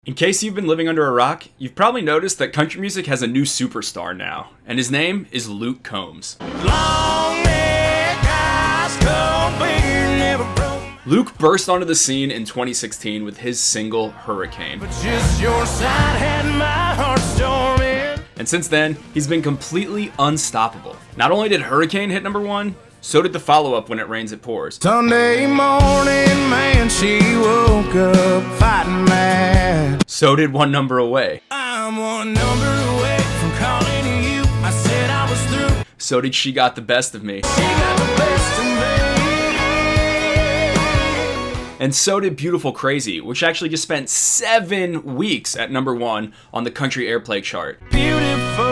In case you've been living under a rock, you've probably noticed that country music has a new superstar now, and his name is Luke Combs. Luke burst onto the scene in 2016 with his single, Hurricane. And since then, he's been completely unstoppable. Not only did Hurricane hit #1, so did the follow-up, When It Rains It Pours. Sunday morning, man, she woke up fighting mad. So did One Number Away. I'm one number away from calling you. I said I was through. So did She Got the Best of Me. She got the best of me. And so did Beautiful Crazy, which actually just spent 7 weeks at #1 on the country airplay chart. Beautiful,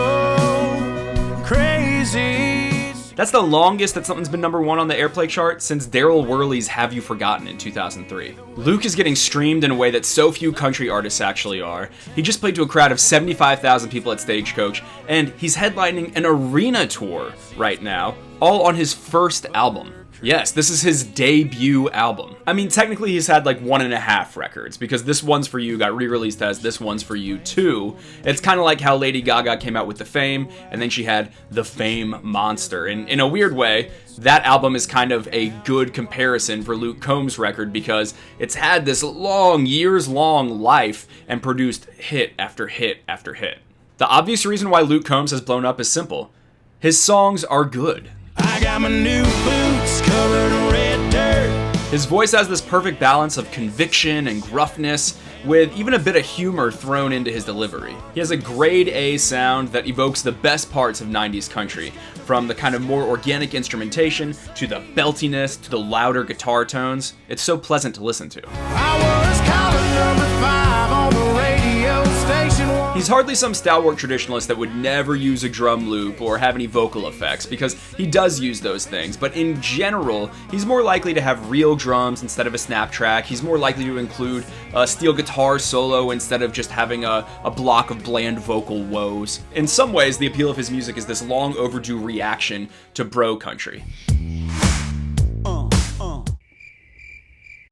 crazy. That's the longest that something's been #1 on the airplay chart since Daryl Worley's Have You Forgotten in 2003. Luke is getting streamed in a way that so few country artists actually are. He just played to a crowd of 75,000 people at Stagecoach, and he's headlining an arena tour right now, all on his first album. Yes, this is his debut album. I mean, technically he's had like 1.5 records, because This One's For You got re-released as This One's For You 2. It's kind of like how Lady Gaga came out with The Fame, and then she had The Fame Monster. And in a weird way, that album is kind of a good comparison for Luke Combs' record, because it's had this long, years-long life and produced hit after hit after hit. The obvious reason why Luke Combs has blown up is simple. His songs are good. I got my new boots covered in red dirt. His voice has this perfect balance of conviction and gruffness, with even a bit of humor thrown into his delivery. He has a grade A sound that evokes the best parts of 90s country, from the kind of more organic instrumentation, to the beltiness, to the louder guitar tones. It's so pleasant to listen to. I was calling #5 on the radio station. He's hardly some stalwart traditionalist that would never use a drum loop or have any vocal effects, because he does use those things, but in general, he's more likely to have real drums instead of a snap track. He's more likely to include a steel guitar solo instead of just having a block of bland vocal woes. In some ways, the appeal of his music is this long overdue reaction to bro country.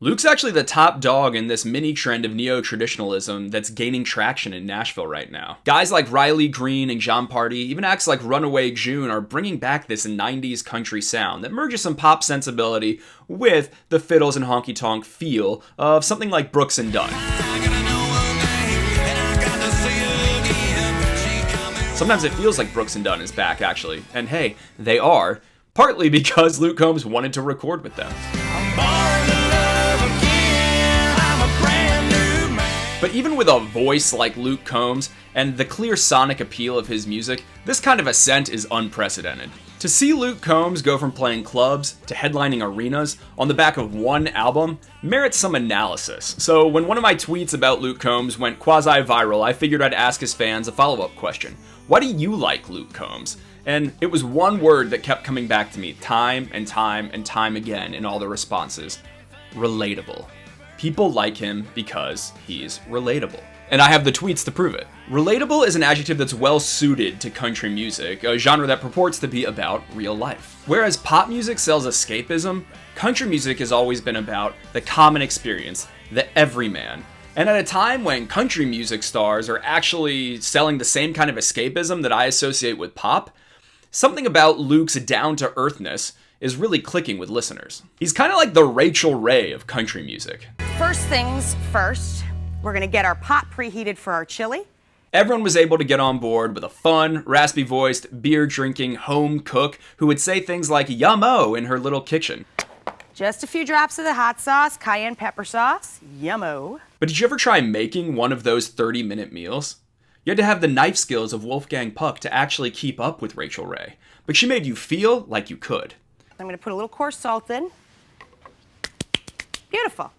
Luke's actually the top dog in this mini trend of neo-traditionalism that's gaining traction in Nashville right now. Guys like Riley Green and John Party, even acts like Runaway June, are bringing back this 90s country sound that merges some pop sensibility with the fiddles and honky-tonk feel of something like Brooks and Dunn. Sometimes it feels like Brooks and Dunn is back, actually. And hey, they are, partly because Luke Combs wanted to record with them. But even with a voice like Luke Combs and the clear sonic appeal of his music, this kind of ascent is unprecedented. To see Luke Combs go from playing clubs to headlining arenas on the back of one album merits some analysis. So when one of my tweets about Luke Combs went quasi-viral, I figured I'd ask his fans a follow-up question. Why do you like Luke Combs? And it was one word that kept coming back to me time and time and time again in all the responses. Relatable. People like him because he's relatable. And I have the tweets to prove it. Relatable is an adjective that's well suited to country music, a genre that purports to be about real life. Whereas pop music sells escapism, country music has always been about the common experience, the everyman. And at a time when country music stars are actually selling the same kind of escapism that I associate with pop, something about Luke's down-to-earthness is really clicking with listeners. He's kind of like the Rachel Ray of country music. First things first, we're gonna get our pot preheated for our chili. Everyone was able to get on board with a fun, raspy-voiced, beer-drinking home cook who would say things like yummo in her little kitchen. Just a few drops of the hot sauce, cayenne pepper sauce, yummo. But did you ever try making one of those 30-minute meals? You had to have the knife skills of Wolfgang Puck to actually keep up with Rachel Ray, but she made you feel like you could. I'm gonna put a little coarse salt in. Beautiful.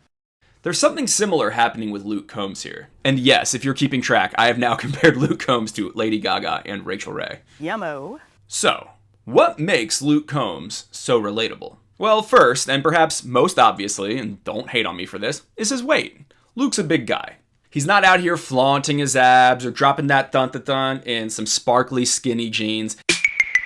There's something similar happening with Luke Combs here. And yes, if you're keeping track, I have now compared Luke Combs to Lady Gaga and Rachel Ray. Yummo. So, what makes Luke Combs so relatable? Well, first, and perhaps most obviously, and don't hate on me for this, is his weight. Luke's a big guy. He's not out here flaunting his abs or dropping that dun-dun-dun in some sparkly skinny jeans.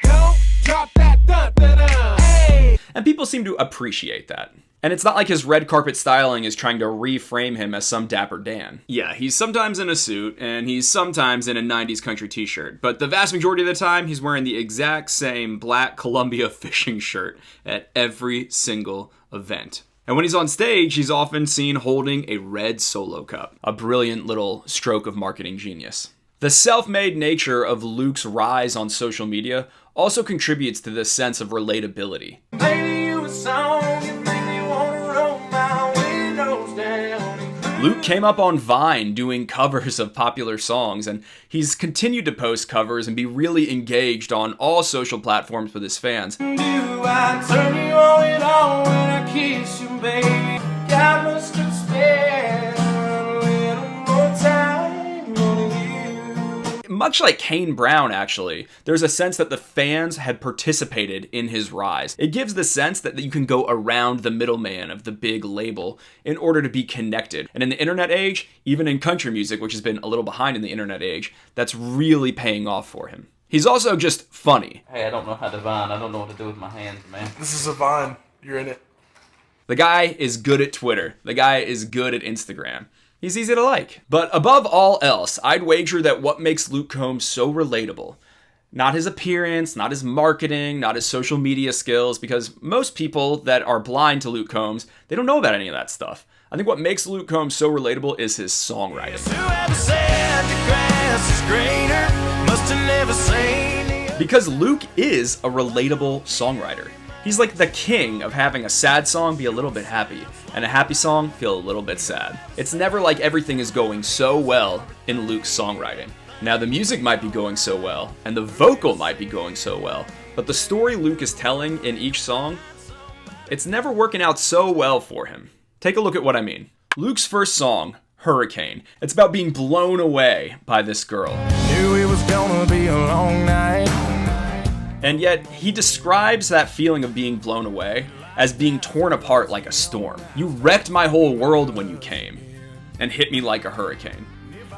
Don't drop that dun-dun-dun. Hey. And people seem to appreciate that. And it's not like his red carpet styling is trying to reframe him as some dapper Dan. Yeah, he's sometimes in a suit, and he's sometimes in a 90s country t-shirt, but the vast majority of the time, he's wearing the exact same black Columbia fishing shirt at every single event. And when he's on stage, he's often seen holding a red Solo cup. A brilliant little stroke of marketing genius. The self-made nature of Luke's rise on social media also contributes to this sense of relatability. Luke came up on Vine doing covers of popular songs, and he's continued to post covers and be really engaged on all social platforms with his fans. Do I turn you on and on when I kiss you, baby? God must have spent a little more time on you. Much like Kane Brown, actually, there's a sense that the fans had participated in his rise. It gives the sense that you can go around the middleman of the big label in order to be connected. And in the internet age, even in country music, which has been a little behind in the internet age, that's really paying off for him. He's also just funny. Hey, I don't know how to vine. I don't know what to do with my hands, man. This is a vine. You're in it. The guy is good at Twitter. The guy is good at Instagram. He's easy to like. But above all else, I'd wager that what makes Luke Combs so relatable, not his appearance, not his marketing, not his social media skills, because most people that are blind to Luke Combs, they don't know about any of that stuff. I think what makes Luke Combs so relatable is his songwriting. Because Luke is a relatable songwriter. He's like the king of having a sad song be a little bit happy, and a happy song feel a little bit sad. It's never like everything is going so well in Luke's songwriting. Now the music might be going so well, and the vocal might be going so well, but the story Luke is telling in each song, it's never working out so well for him. Take a look at what I mean. Luke's first song, Hurricane, it's about being blown away by this girl. Knew it was gonna be a long night. And yet, he describes that feeling of being blown away as being torn apart like a storm. You wrecked my whole world when you came, and hit me like a hurricane.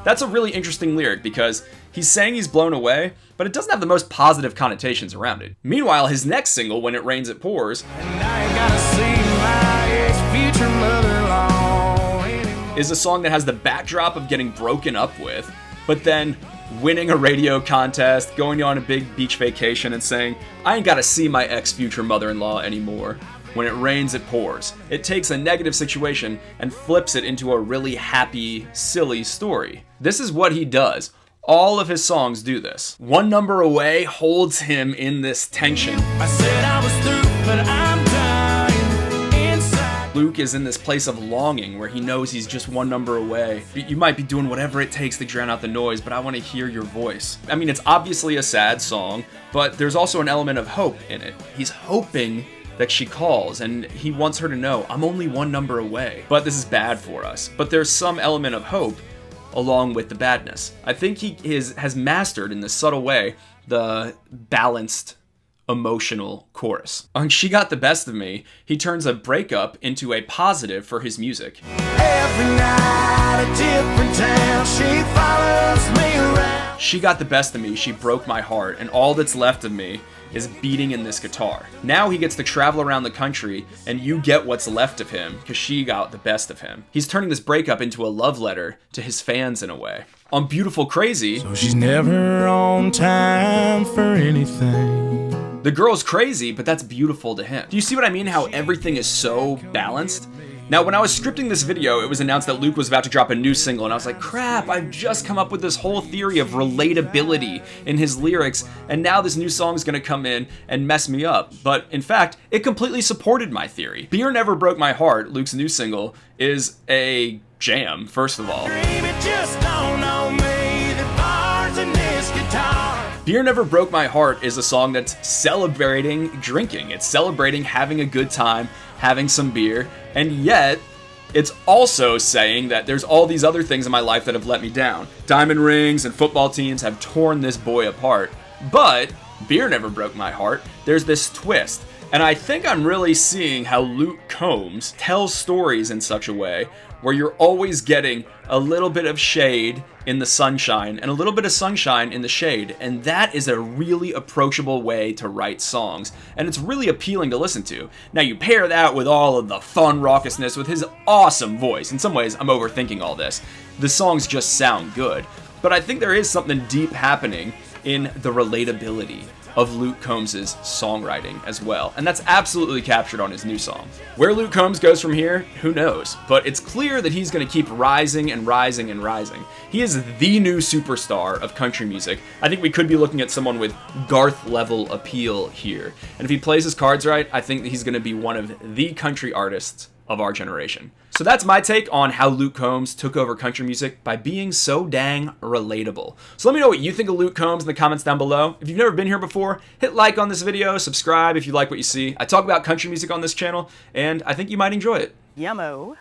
That's a really interesting lyric because he's saying he's blown away, but it doesn't have the most positive connotations around it. Meanwhile, his next single, When It Rains It Pours, is a song that has the backdrop of getting broken up with, but then winning a radio contest, going on a big beach vacation, and saying, I ain't gotta see my ex-future mother-in-law anymore. When it rains, it pours. It takes a negative situation and flips it into a really happy, silly story. This is what he does. All of his songs do this. One Number Away holds him in this tension. I said I was through, but I'm dying inside. Luke is in this place of longing where he knows he's just one number away. You might be doing whatever it takes to drown out the noise, but I want to hear your voice. I mean, it's obviously a sad song, but there's also an element of hope in it. He's hoping that she calls, and he wants her to know, I'm only one number away. But this is bad for us. But there's some element of hope along with the badness. I think he has mastered, in this subtle way, the balanced emotional chorus. On She Got the Best of Me, he turns a breakup into a positive for his music. Every night a different town, she follows me around. She got the best of me, she broke my heart, and all that's left of me is beating in this guitar. Now he gets to travel around the country, and you get what's left of him, because she got the best of him. He's turning this breakup into a love letter to his fans in a way. On Beautiful Crazy, So she's never on time for anything. the girl's crazy, but that's beautiful to him. Do you see what I mean? How everything is so balanced? Now, when I was scripting this video, it was announced that Luke was about to drop a new single, and I was like, crap, I've just come up with this whole theory of relatability in his lyrics, and now this new song's gonna come in and mess me up. But in fact, it completely supported my theory. Beer Never Broke My Heart, Luke's new single, is a jam, first of all. Beer Never Broke My Heart is a song that's celebrating drinking. It's celebrating having a good time, having some beer, and yet it's also saying that there's all these other things in my life that have let me down. Diamond rings and football teams have torn this boy apart. But Beer Never Broke My Heart, there's this twist. And I think I'm really seeing how Luke Combs tells stories in such a way where you're always getting a little bit of shade in the sunshine and a little bit of sunshine in the shade, and that is a really approachable way to write songs, and it's really appealing to listen to. Now you pair that with all of the fun raucousness with his awesome voice. In some ways, I'm overthinking all this. The songs just sound good, but I think there is something deep happening in the relatability of Luke Combs' songwriting as well, and that's absolutely captured on his new song. Where Luke Combs goes from here, who knows, but it's clear that he's going to keep rising and rising and rising. He is the new superstar of country music. I think we could be looking at someone with Garth-level appeal here, and if he plays his cards right, I think that he's going to be one of the country artists of our generation. So that's my take on how Luke Combs took over country music by being so dang relatable. So let me know what you think of Luke Combs in the comments down below. If you've never been here before, hit like on this video, subscribe if you like what you see. I talk about country music on this channel, and I think you might enjoy it. Yummo.